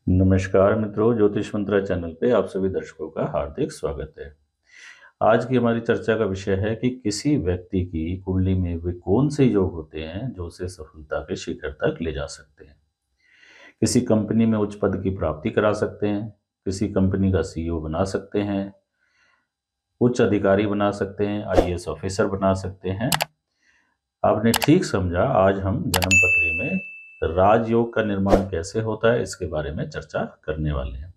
नमस्कार मित्रों, ज्योतिष मंत्रा चैनल पे आप सभी दर्शकों का हार्दिक स्वागत है। आज की हमारी चर्चा का विषय है कि किसी व्यक्ति की कुंडली में वे कौन से योग होते हैं जो उसे सफलता के शिखर तक ले जा सकते हैं। किसी कंपनी में उच्च पद की प्राप्ति करा सकते हैं, किसी कंपनी का सीईओ बना सकते हैं, उच्च अधिकारी बना सकते हैं, आईएएस ऑफिसर बना सकते हैं। आपने ठीक समझा, आज हम जन्म पत्री में राजयोग का निर्माण कैसे होता है इसके बारे में चर्चा करने वाले हैं।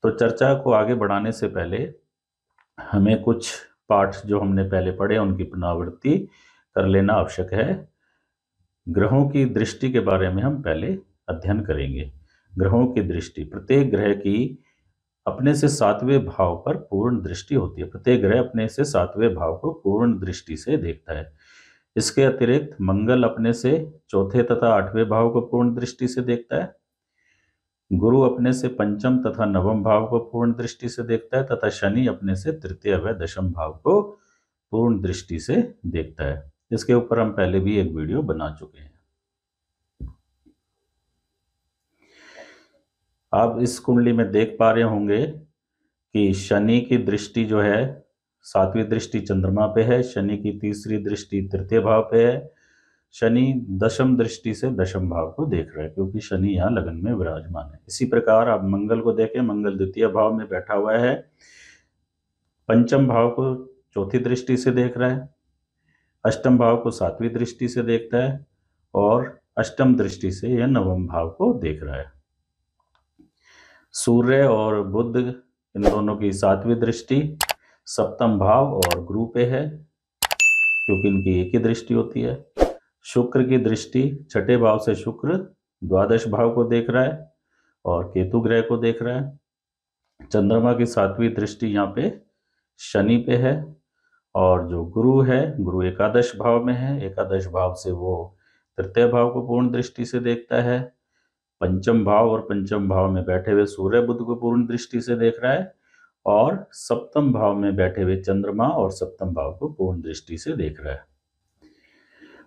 तो चर्चा को आगे बढ़ाने से पहले हमें कुछ पाठ जो हमने पहले पढ़े उनकी पुनरावृत्ति कर लेना आवश्यक है। ग्रहों की दृष्टि के बारे में हम पहले अध्ययन करेंगे। ग्रहों की दृष्टि, प्रत्येक ग्रह की अपने से सातवें भाव पर पूर्ण दृष्टि होती है। प्रत्येक ग्रह अपने से सातवें भाव को पूर्ण दृष्टि से देखता है। इसके अतिरिक्त मंगल अपने से चौथे तथा आठवें भाव को पूर्ण दृष्टि से देखता है। गुरु अपने से पंचम तथा नवम भाव को पूर्ण दृष्टि से देखता है तथा शनि अपने से तृतीय व दशम भाव को पूर्ण दृष्टि से देखता है। इसके ऊपर हम पहले भी एक वीडियो बना चुके हैं। आप इस कुंडली में देख पा रहे होंगे कि शनि की दृष्टि जो है सातवीं दृष्टि चंद्रमा पे है, शनि की तीसरी दृष्टि तृतीय भाव पे है, शनि दशम दृष्टि से दशम भाव को देख रहा है क्योंकि शनि यहाँ लगन में विराजमान है। इसी प्रकार आप मंगल को देखें, मंगल द्वितीय भाव में बैठा हुआ है, पंचम भाव को चौथी दृष्टि से देख रहा है, अष्टम भाव को सातवीं दृष्टि से देखता है और अष्टम दृष्टि से यह नवम भाव को देख रहा है। सूर्य और बुध इन दोनों की सातवीं दृष्टि सप्तम भाव और गुरु पे है क्योंकि इनकी एक ही दृष्टि होती है। शुक्र की दृष्टि छठे भाव से शुक्र द्वादश भाव को देख रहा है और केतु ग्रह को देख रहा है। चंद्रमा की सातवीं दृष्टि यहाँ पे शनि पे है और जो गुरु है, गुरु एकादश भाव में है, एकादश भाव से वो तृतीय भाव को पूर्ण दृष्टि से देखता है। पंचम भाव और पंचम भाव में बैठे हुए सूर्य बुध को पूर्ण दृष्टि से देख रहा है और सप्तम भाव में बैठे हुए चंद्रमा और सप्तम भाव को पूर्ण दृष्टि से देख रहा है।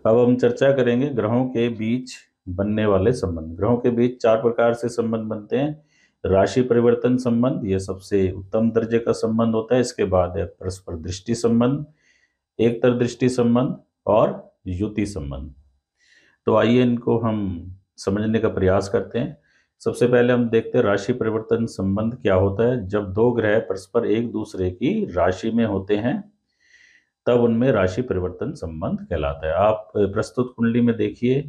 अब हम चर्चा करेंगे ग्रहों के बीच बनने वाले संबंध। ग्रहों के बीच चार प्रकार से संबंध बनते हैं। राशि परिवर्तन संबंध, यह सबसे उत्तम दर्जे का संबंध होता है। इसके बाद है परस्पर दृष्टि संबंध, एकतर दृष्टि संबंध और युति संबंध। तो आइए इनको हम समझने का प्रयास करते हैं। सबसे पहले हम देखते हैं राशि परिवर्तन संबंध क्या होता है। जब दो ग्रह परस्पर एक दूसरे की राशि में होते हैं तब उनमें राशि परिवर्तन संबंध कहलाता है। आप प्रस्तुत कुंडली में देखिए,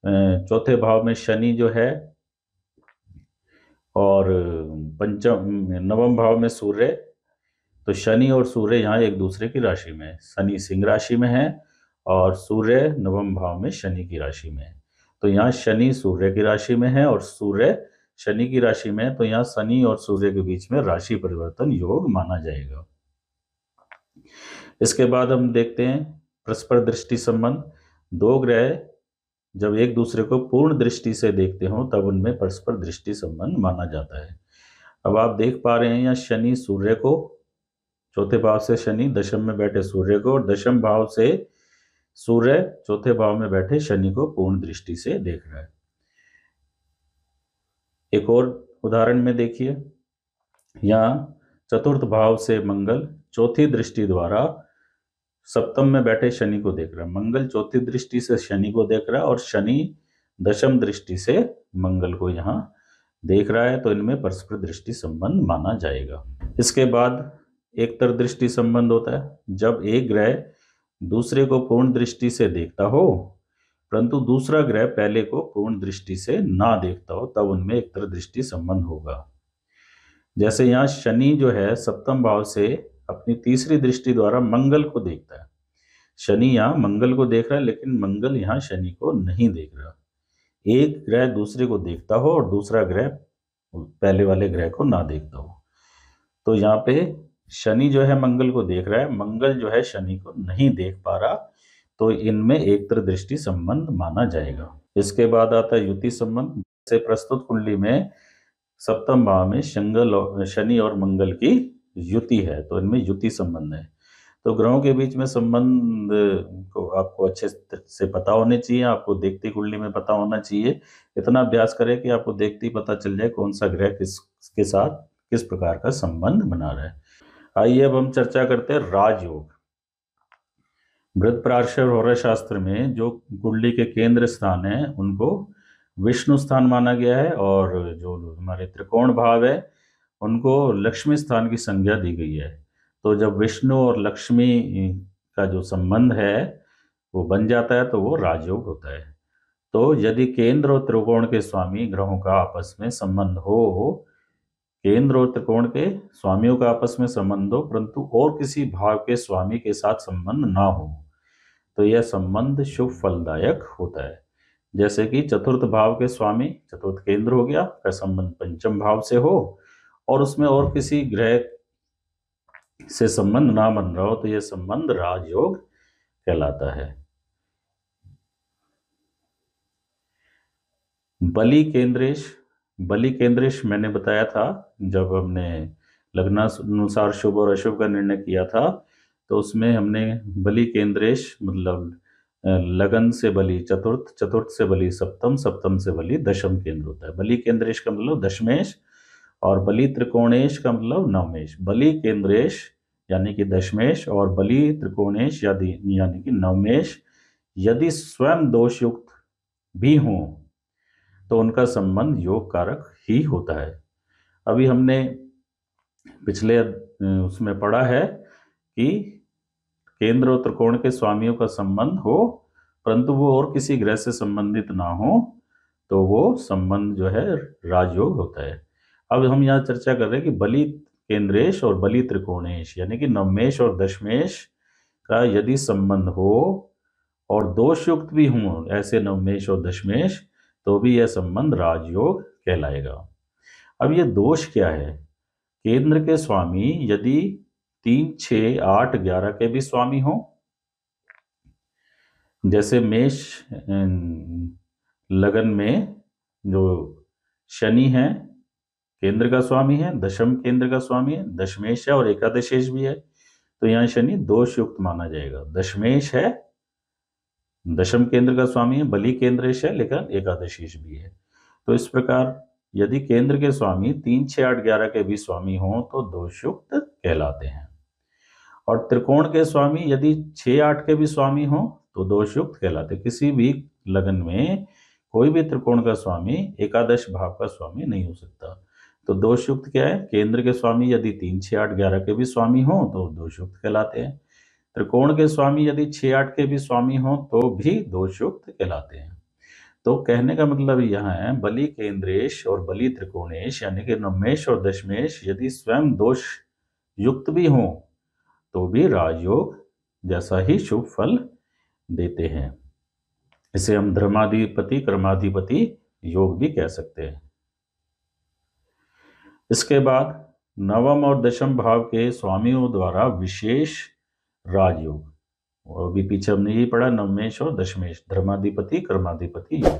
चौथे भाव में शनि जो है और पंचम नवम भाव में सूर्य। तो शनि और सूर्य यहाँ एक दूसरे की राशि में है। शनि सिंह राशि में है और सूर्य नवम भाव में शनि की राशि में है। तो यहाँ शनि सूर्य की राशि में है और सूर्य शनि की राशि में है, तो यहाँ शनि और सूर्य के बीच में राशि परिवर्तन योग माना जाएगा। इसके बाद हम देखते हैं परस्पर दृष्टि संबंध। दो ग्रह जब एक दूसरे को पूर्ण दृष्टि से देखते हो तब उनमें परस्पर दृष्टि संबंध माना जाता है। अब आप देख पा रहे हैं यहाँ शनि सूर्य को, चौथे भाव से शनि दशम में बैठे सूर्य को और दशम भाव से सूर्य चौथे भाव में बैठे शनि को पूर्ण दृष्टि से देख रहा है। एक और उदाहरण में देखिए, यहाँ चतुर्थ भाव से मंगल चौथी दृष्टि द्वारा सप्तम में बैठे शनि को देख रहा है। मंगल चौथी दृष्टि से शनि को देख रहा है और शनि दशम दृष्टि से मंगल को यहाँ देख रहा है, तो इनमें परस्पर दृष्टि संबंध माना जाएगा। इसके बाद एकतर दृष्टि संबंध होता है। जब एक ग्रह दूसरे को पूर्ण दृष्टि से देखता हो परंतु दूसरा ग्रह पहले को पूर्ण दृष्टि से ना देखता हो तब उनमें एकतर दृष्टि संबंध होगा। जैसे यहाँ शनि जो है सप्तम भाव से अपनी तीसरी दृष्टि द्वारा मंगल को देखता है। शनि यहाँ मंगल को देख रहा है लेकिन मंगल यहाँ शनि को नहीं देख रहा। एक ग्रह दूसरे को देखता हो और दूसरा ग्रह पहले वाले ग्रह को ना देखता हो, तो यहाँ पे शनि जो है मंगल को देख रहा है, मंगल जो है शनि को नहीं देख पा रहा, तो इनमें एकतर दृष्टि संबंध माना जाएगा। इसके बाद आता है युति संबंध। से प्रस्तुत कुंडली में सप्तम भाव में शनि और मंगल की युति है, तो इनमें युति संबंध है। तो ग्रहों के बीच में संबंध को आपको अच्छे से पता होने चाहिए, आपको देखती कुंडली में पता होना चाहिए। इतना अभ्यास करें कि आपको देखते ही पता चल जाए कौन सा ग्रह किसके साथ किस प्रकार का संबंध बना रहा है। आइए अब हम चर्चा करते हैं राजयोग। बृहत्पराशर होरा शास्त्र में जो कुंडली के केंद्र स्थान है उनको विष्णु स्थान माना गया है, और जो हमारे त्रिकोण भाव है उनको लक्ष्मी स्थान की संज्ञा दी गई है। तो जब विष्णु और लक्ष्मी का जो संबंध है वो बन जाता है तो वो राजयोग होता है। तो यदि केंद्र और त्रिकोण के स्वामी ग्रहों का आपस में संबंध हो, केंद्र और त्रिकोण के स्वामियों का आपस में संबंध हो, परंतु और किसी भाव के स्वामी के साथ संबंध ना हो, तो यह संबंध शुभ फलदायक होता है। जैसे कि चतुर्थ भाव के स्वामी, चतुर्थ केंद्र हो गया, का संबंध पंचम भाव से हो और उसमें और किसी ग्रह से संबंध ना बन रहा हो, तो यह संबंध राजयोग कहलाता है। बलि केंद्रेश मैंने बताया था जब हमने लग्नानुसार शुभ और अशुभ का निर्णय किया था, तो उसमें हमने बलि केंद्रेश मतलब लगन से बलि चतुर्थ, चतुर्थ से बलि सप्तम, सप्तम से बलि दशम केंद्र होता है। बलि केंद्रेश का मतलब दशमेश और बलि त्रिकोणेश का मतलब नवमेश। बलि केंद्रेश यानी कि दशमेश और बलि त्रिकोणेश यानी कि नवमेश यदि स्वयं दोषयुक्त भी हों तो उनका संबंध योग कारक ही होता है। अभी हमने पिछले उसमें पढ़ा है कि केंद्र और त्रिकोण के स्वामियों का संबंध हो परंतु वो और किसी ग्रह से संबंधित ना हो, तो वो संबंध जो है राजयोग होता है। अब हम यहाँ चर्चा कर रहे हैं कि बलि केंद्रेश और बलि त्रिकोणेश यानी कि नवमेश और दशमेश का यदि संबंध हो और दोषयुक्त भी हों ऐसे नवमेश और दशमेश, तो भी यह संबंध राजयोग कहलाएगा। अब ये दोष क्या है? केंद्र के स्वामी यदि 3, 6, 8, 11 के भी स्वामी हो, जैसे मेष लगन में जो शनि है केंद्र का स्वामी है, दशम केंद्र का स्वामी है, दशमेश है और एकादशेश भी है, तो यहाँ शनि दोष युक्त माना जाएगा। दशमेश है, दशम केंद्र का स्वामी है, बलि केंद्रेश है, लेकिन एकादशीश भी है। तो इस प्रकार यदि केंद्र के स्वामी 3, 6, 8, 11 के भी स्वामी हों तो दोषयुक्त कहलाते हैं। और त्रिकोण के स्वामी यदि 6, 8 के भी स्वामी हों तो दोषयुक्त कहलाते। किसी भी लगन में कोई भी त्रिकोण का स्वामी एकादश भाव का स्वामी नहीं हो सकता। तो दोषयुक्त क्या है? केंद्र के स्वामी यदि 3, 6, 8, 11 के भी स्वामी हों तो दोषयुक्त कहलाते हैं। त्रिकोण के स्वामी यदि 6, 8 के भी स्वामी हों तो भी दोषयुक्त कहलाते हैं। तो कहने का मतलब यहाँ है बलि केंद्रेश और बलि त्रिकोणेश यानी कि नवमेश और दशमेश यदि स्वयं दोष युक्त भी हों तो भी राजयोग जैसा ही शुभ फल देते हैं। इसे हम धर्माधिपति कर्माधिपति योग भी कह सकते हैं। इसके बाद नवम और दशम भाव के स्वामियों द्वारा विशेष राजयोग, और भी पीछे हमने यही पढ़ा, नवमेश और दशमेश धर्माधिपति कर्माधिपति योग।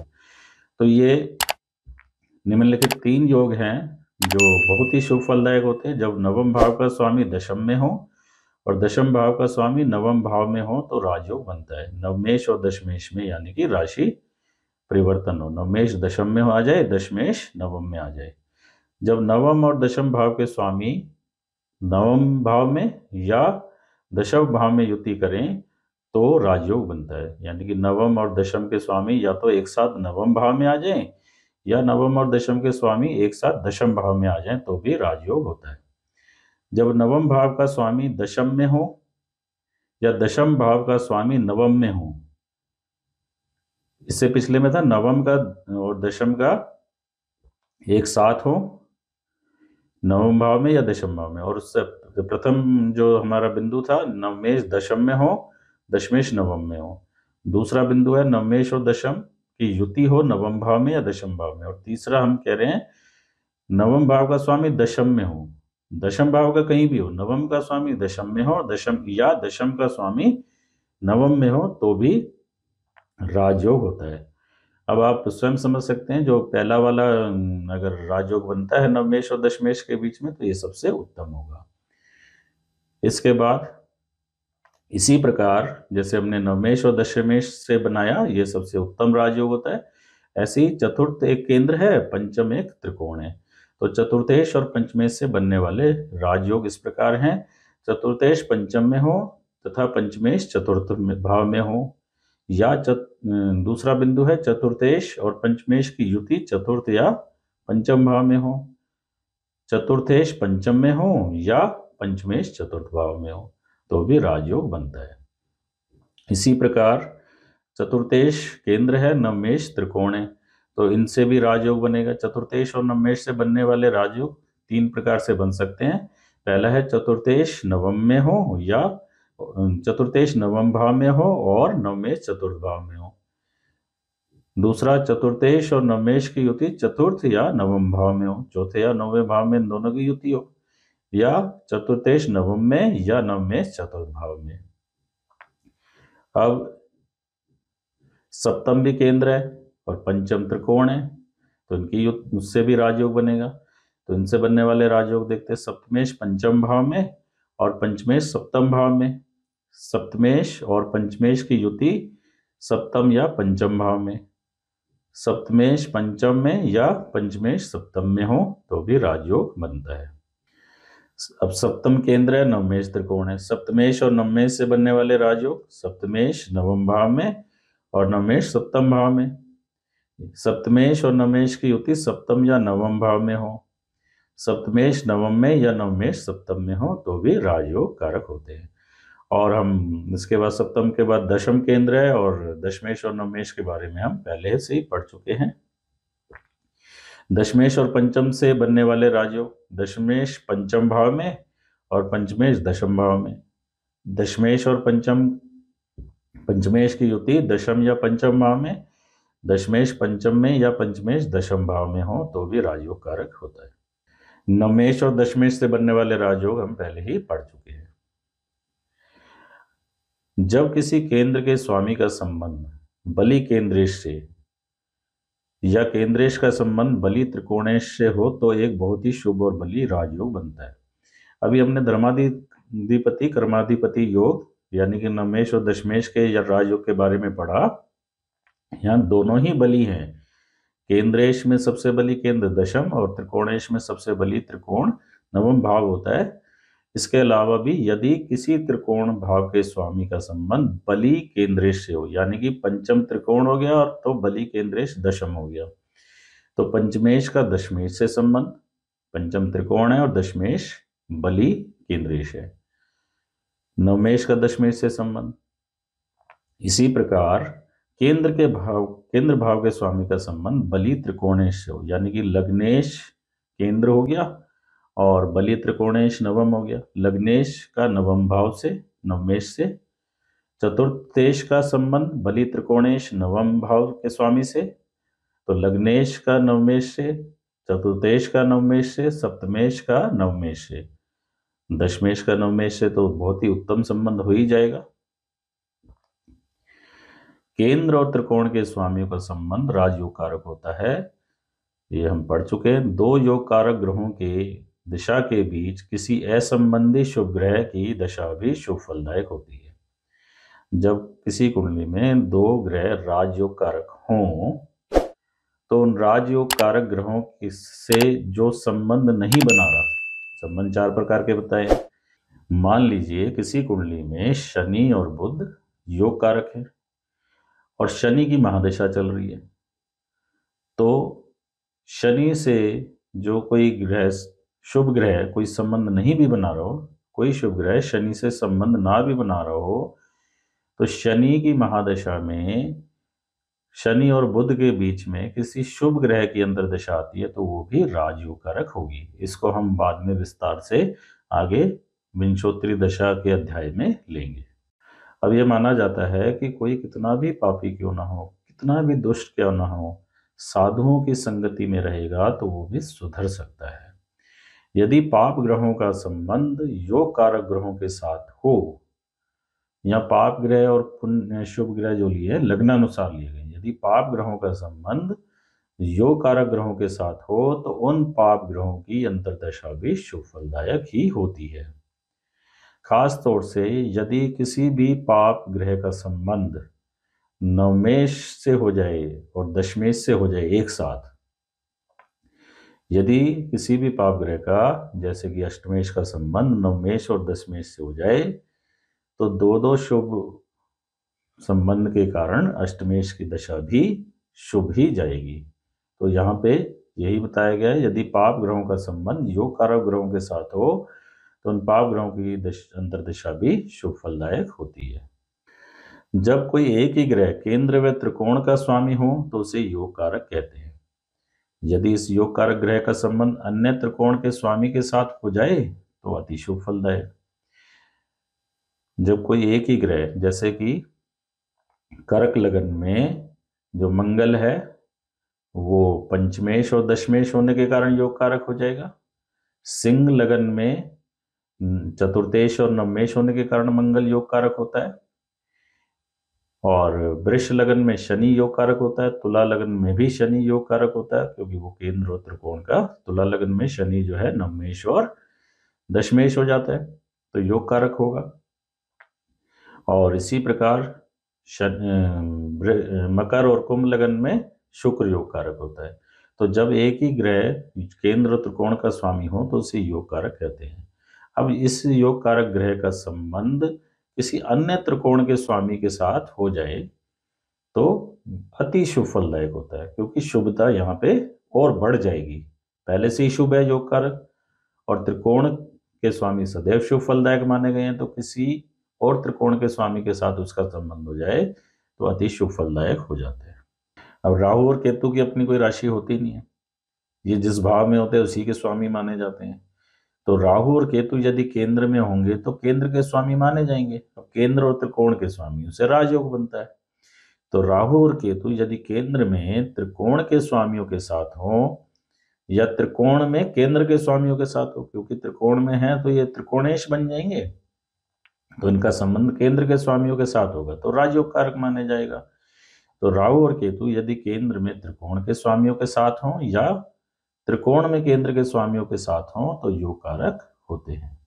तो ये निम्नलिखित 3 योग हैं जो बहुत ही शुभ फलदायक होते हैं। जब नवम भाव का स्वामी दशम में हो और दशम भाव का स्वामी नवम भाव में हो तो राजयोग बनता है। नवमेश और दशमेश में यानी कि राशि परिवर्तन हो, नवमेश दशम में आ जाए, दशमेश नवम में आ जाए। जब नवम और दशम भाव के स्वामी नवम भाव में या दशम भाव में युति करें तो राजयोग बनता है। यानी कि नवम और दशम के स्वामी या तो एक साथ नवम भाव में आ जाएं या नवम और दशम के स्वामी एक साथ दशम भाव में आ जाएं तो भी राजयोग होता है। जब नवम भाव का स्वामी दशम में हो या दशम भाव का स्वामी नवम में हो, इससे पिछले में था नवम का और दशम का एक साथ हो नवम भाव में या दशम भाव में, और उससे प्रथम जो हमारा बिंदु था नवमेश दशम में हो दशमेश नवम में हो, दूसरा बिंदु है नवमेश और दशम की युति हो नवम भाव में या दशम भाव में, और तीसरा हम कह रहे हैं नवम भाव का स्वामी दशम में हो, दशम भाव का कहीं भी हो, नवम का स्वामी दशम में हो दशम का स्वामी नवम में हो तो भी राजयोग होता है। अब आप स्वयं समझ सकते हैं, जो पहला वाला अगर राजयोग बनता है नवमेश और दशमेश के बीच में तो ये सबसे उत्तम होगा। इसके बाद इसी प्रकार जैसे हमने नवमेश और दशमेश से बनाया, ये सबसे उत्तम राजयोग होता है, ऐसे ही चतुर्थ एक केंद्र है, पंचम एक त्रिकोण है। तो चतुर्थेश और पंचमेश से बनने वाले राजयोग इस प्रकार हैं। चतुर्थेश पंचम में हो तथा पंचमेश चतुर्थ भाव में हो, या दूसरा बिंदु है चतुर्थेश और पंचमेश की युति चतुर्थ या पंचम भाव में हो, चतुर्थेश पंचम में हो या पंचमेश चतुर्थ भाव में हो, तो भी राजयोग बनता है। इसी प्रकार चतुर्थेश केंद्र है, नवमेश त्रिकोण है, तो इनसे भी राजयोग बनेगा। चतुर्थेश और नवमेश से बनने वाले राजयोग तीन प्रकार से बन सकते हैं। पहला है चतुर्थेश नवम में हो, या चतुर्थेश नवम भाव में हो और नवमेश चतुर्थ भाव में हो। दूसरा, चतुर्थेश और नवमेश की युति चतुर्थ या नवम भाव में हो, चौथे या नौवें भाव में इन दोनों की युति हो, या चतुर्थेश नवम में या नवमेश चतुर्थ भाव में। अब सप्तम भी केंद्र है और पंचम त्रिकोण है, तो इनकी उससे भी राजयोग बनेगा। तो इनसे बनने वाले राजयोग देखते हैं। सप्तमेश पंचम भाव में और पंचमेश सप्तम भाव में। सप्तमेश और पंचमेश की युति सप्तम या पंचम भाव में। सप्तमेश पंचम में या पंचमेश सप्तम में हो तो भी राजयोग बनता है। अब सप्तम केंद्र है, नवमेश त्रिकोण है। सप्तमेश और नवमेश से बनने वाले राजयोग सप्तमेश नवम भाव में और नवमेश सप्तम भाव में। सप्तमेश और नवमेश की युति सप्तम या नवम भाव में हो, सप्तमेश नवम में या नवमेश सप्तम में हो तो भी राजयोग कारक होते हैं। और हम इसके बाद सप्तम के बाद दशम केंद्र है, और दशमेश और नवमेश के बारे में हम पहले से ही पढ़ चुके हैं। दशमेश और पंचम से बनने वाले राजयोग दशमेश पंचम भाव में और पंचमेश दशम भाव में। दशमेश और पंचमेश की युति दशम या पंचम भाव में, दशमेश पंचम में या पंचमेश दशम भाव में हो तो भी राजयोग कारक होता है। नवमेश और दशमेश से बनने वाले राजयोग हम पहले ही पढ़ चुके हैं। जब किसी केंद्र के स्वामी का संबंध बलि केंद्रेश से या केंद्रेश का संबंध बलि त्रिकोणेश से हो तो एक बहुत ही शुभ और बलि राजयोग बनता है। अभी हमने धर्माधिपति कर्माधिपति योग यानी कि नवमेश और दशमेश के या राजयोग के बारे में पढ़ा। यहाँ दोनों ही बलि हैं। केंद्रेश में सबसे बलि केंद्र दशम और त्रिकोणेश में सबसे बलि त्रिकोण नवम भाव होता है। इसके अलावा भी यदि किसी त्रिकोण भाव के स्वामी का संबंध बलि केंद्रेश से हो, यानी कि पंचम त्रिकोण हो गया और तो बलि केंद्रेश दशम हो गया, तो पंचमेश का दशमेश से संबंध, पंचम त्रिकोण है और दशमेश बलि केंद्रेश है, नवमेश का दशमेश से संबंध। इसी प्रकार केंद्र भाव के स्वामी का संबंध बलि त्रिकोणेश से हो, यानी कि लग्नेश केंद्र हो गया और बलि त्रिकोणेश नवम हो गया। लग्नेश का नवम भाव से नवमेश से, चतुर्थेश का संबंध बलि त्रिकोणेश नवम भाव के स्वामी से, तो लग्नेश का नवमेश से, चतुर्थेश का नवमेश से, सप्तमेश का नवमेश से, दशमेश का नवमेश से, तो बहुत ही उत्तम संबंध हो ही जाएगा। केंद्र और त्रिकोण के स्वामियों का संबंध राजयोग कारक होता है, ये हम पढ़ चुके हैं। दो योग कारक ग्रहों के दिशा के बीच किसी असंबंधी शुभ ग्रह की दशा भी शुभ फलदायक होती है। जब किसी कुंडली में दो ग्रह राजयोग कारक हों तो उन राजयोग कारक ग्रहों से जो संबंध नहीं बना रहा, संबंध चार प्रकार के बताए। मान लीजिए किसी कुंडली में शनि और बुध योग कारक है और शनि की महादशा चल रही है, तो शनि से जो कोई ग्रह शुभ ग्रह कोई संबंध नहीं भी बना रहा हो, कोई शुभ ग्रह शनि से संबंध ना भी बना रहा हो, तो शनि की महादशा में शनि और बुध के बीच में किसी शुभ ग्रह की अंतर्दशा आती है तो वो भी राजयोग कारक होगी। इसको हम बाद में विस्तार से आगे विंशोत्तरी दशा के अध्याय में लेंगे। अब यह माना जाता है कि कोई कितना भी पापी क्यों ना हो, कितना भी दुष्ट क्यों ना हो, साधुओं की संगति में रहेगा तो वो भी सुधर सकता है। यदि पाप ग्रहों का संबंध योग कारक ग्रहों के साथ हो, या पाप ग्रह और पुण्य शुभ ग्रह जो लिए लग्नानुसार लिए गए, यदि पाप ग्रहों का संबंध योग कारक ग्रहों के साथ हो तो उन पाप ग्रहों की अंतर्दशा भी शुभ फलदायक ही होती है। खास तौर से यदि किसी भी पाप ग्रह का संबंध नवमेश से हो जाए और दशमेश से हो जाए एक साथ, यदि किसी भी पाप ग्रह का जैसे कि अष्टमेश का संबंध नवमेश और दशमेश से हो जाए तो दो दो शुभ संबंध के कारण अष्टमेश की दशा भी शुभ ही जाएगी। तो यहाँ पे यही बताया गया है, यदि पाप ग्रहों का संबंध योग कारक ग्रहों के साथ हो तो उन पाप ग्रहों की अंतर्दशा भी शुभ फलदायक होती है। जब कोई एक ही ग्रह केंद्र व त्रिकोण का स्वामी हो तो उसे योग कारक कहते हैं। यदि इस योग कारक ग्रह का संबंध अन्य त्रिकोण के स्वामी के साथ हो जाए तो अति शुभ फलदायक। जब कोई एक ही ग्रह जैसे कि कर्क लगन में जो मंगल है वो पंचमेश और दशमेश होने के कारण योग कारक हो जाएगा। सिंह लगन में चतुर्थेश और नवमेश होने के कारण मंगल योग कारक होता है। और वृष लगन में शनि योग कारक होता है। तुला लगन में भी शनि योग कारक होता है क्योंकि वो केंद्र और त्रिकोण का, तुला लगन में शनि जो है नवमेश और दशमेश हो जाता है तो योग कारक होगा। और इसी प्रकार मकर और कुंभ लगन में शुक्र योग कारक होता है। तो जब एक ही ग्रह केंद्र और त्रिकोण का स्वामी हो तो उसे योग कारक कहते हैं। अब इस योग कारक ग्रह का संबंध किसी अन्य त्रिकोण के स्वामी के साथ हो जाए तो अति शुभ फलदायक होता है क्योंकि शुभता यहाँ पे और बढ़ जाएगी। पहले से ही शुभ है योग कारक और त्रिकोण के स्वामी सदैव शुभ फलदायक माने गए हैं, तो किसी और त्रिकोण के स्वामी के साथ उसका संबंध हो जाए तो अति शुभ फलदायक हो जाता है। अब राहु और केतु की अपनी कोई राशि होती नहीं है, ये जिस भाव में होते हैं उसी के स्वामी माने जाते हैं। तो राहु और केतु यदि केंद्र में होंगे तो केंद्र के स्वामी माने जाएंगे। अब केंद्र और त्रिकोण के स्वामी उसे राजयोग बनता है। तो राहु और केतु यदि केंद्र में त्रिकोण के स्वामियों के साथ हो या त्रिकोण में केंद्र के स्वामियों के साथ हो, क्योंकि त्रिकोण में है तो ये त्रिकोणेश बन जाएंगे, तो इनका संबंध केंद्र के स्वामियों के साथ होगा तो राजयोग कारक माने जाएगा। तो राहु और केतु यदि केंद्र में त्रिकोण के स्वामियों के साथ हों या त्रिकोण में केंद्र के स्वामियों के साथ हों तो योग कारक होते हैं।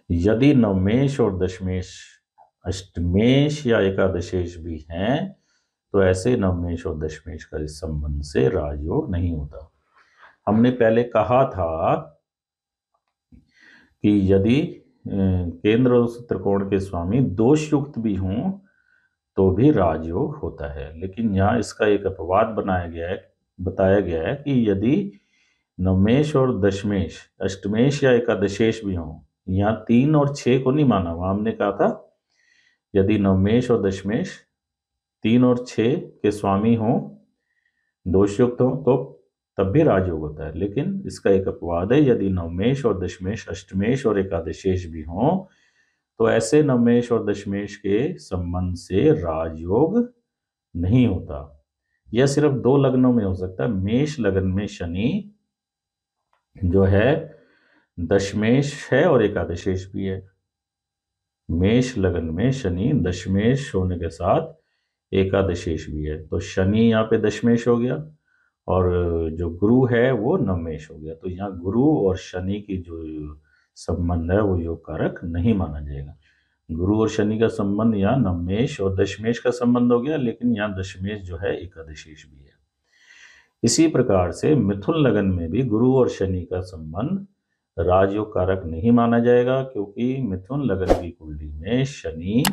यदि नवमेश और दशमेश अष्टमेश या एकादशेश भी हैं तो ऐसे नवमेश और दशमेश का इस संबंध से राजयोग नहीं होता। हमने पहले कहा था कि यदि केंद्र और त्रिकोण के स्वामी दोष युक्त भी हों तो भी राजयोग होता है, लेकिन यहाँ इसका एक अपवाद बताया गया है कि यदि नवमेश और दशमेश अष्टमेश या एकादशेश भी हों, यहाँ 3 और 6 को नहीं माना। वहां हमने कहा था यदि नवमेश और दशमेश 3 और 6 के स्वामी हों, दोषयुक्त हों तो तब भी राजयोग होता है। लेकिन इसका एक अपवाद है, यदि नवमेश और दशमेश अष्टमेश और एकादशेश भी हों तो ऐसे नवमेश और दशमेश के संबंध से राजयोग नहीं होता। यह सिर्फ 2 लग्नों में हो सकता है। मेष लगन में शनि जो है दशमेश है और एकादशेश भी है। मेष लगन में शनि दशमेश होने के साथ एकादशेश भी है, तो शनि यहाँ पे दशमेश हो गया और जो गुरु है वो नवमेश हो गया। तो यहाँ गुरु और शनि की जो संबंध है वो योग कारक नहीं माना जाएगा। गुरु और शनि का संबंध यहाँ नवमेश और दशमेश का संबंध हो गया, लेकिन यहाँ दशमेश जो है एकादशेश भी है। इसी प्रकार से मिथुन लगन में भी गुरु और शनि का संबंध राजयोग कारक नहीं माना जाएगा, क्योंकि मिथुन लगन की कुंडली में शनि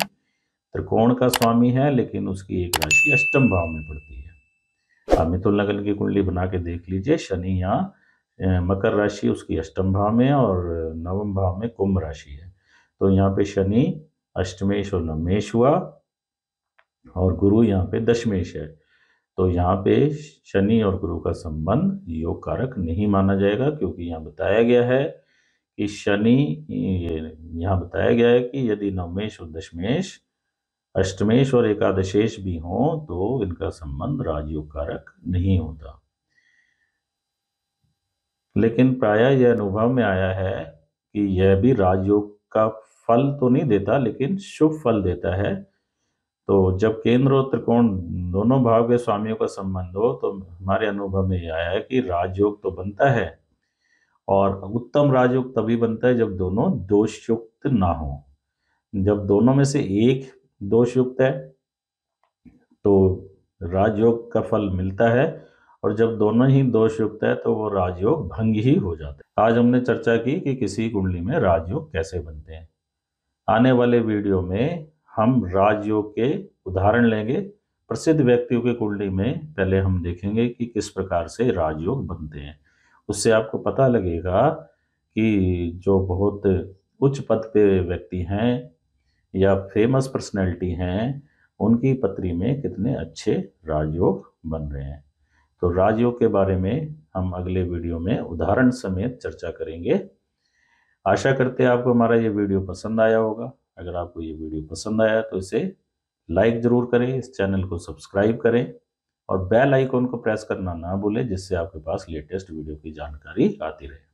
त्रिकोण का स्वामी है लेकिन उसकी एक राशि अष्टम भाव में पड़ती है। आप मिथुन लगन की कुंडली बना के देख लीजिए, शनि यहाँ मकर राशि उसकी अष्टम भाव में और नवम भाव में कुंभ राशि है। तो यहाँ पे शनि अष्टमेश और नवमेश हुआ और गुरु यहाँ पे दशमेश है, तो यहाँ पे शनि और गुरु का संबंध योग कारक नहीं माना जाएगा, क्योंकि यहाँ बताया गया है कि यहाँ बताया गया है कि यदि नवमेश और दशमेश अष्टमेश और एकादशेश भी हों तो इनका संबंध राजयोग कारक नहीं होता। लेकिन प्रायः यह अनुभव में आया है कि यह भी राजयोग का फल तो नहीं देता लेकिन शुभ फल देता है। तो जब केंद्र और त्रिकोण दोनों भाव के स्वामियों का संबंध हो तो हमारे अनुभव में यह आया है कि राजयोग तो बनता है, और उत्तम राजयोग तभी बनता है जब दोनों दोषयुक्त ना हो। जब दोनों में से एक दोष युक्त है तो राजयोग का फल मिलता है, और जब दोनों ही दोष युक्त है तो वो राजयोग भंग ही हो जाता है। आज हमने चर्चा की कि किसी कुंडली में राजयोग कैसे बनते हैं। आने वाले वीडियो में हम राजयोग के उदाहरण लेंगे। प्रसिद्ध व्यक्तियों की कुंडली में पहले हम देखेंगे कि किस प्रकार से राजयोग बनते हैं। उससे आपको पता लगेगा कि जो बहुत उच्च पद पे व्यक्ति हैं या फेमस पर्सनैलिटी हैं, उनकी पत्री में कितने अच्छे राजयोग बन रहे हैं। तो राजयोग के बारे में हम अगले वीडियो में उदाहरण समेत चर्चा करेंगे। आशा करते हैं आपको हमारा ये वीडियो पसंद आया होगा। अगर आपको ये वीडियो पसंद आया तो इसे लाइक ज़रूर करें, इस चैनल को सब्सक्राइब करें और बेल आइकॉन को प्रेस करना ना भूलें, जिससे आपके पास लेटेस्ट वीडियो की जानकारी आती रहे।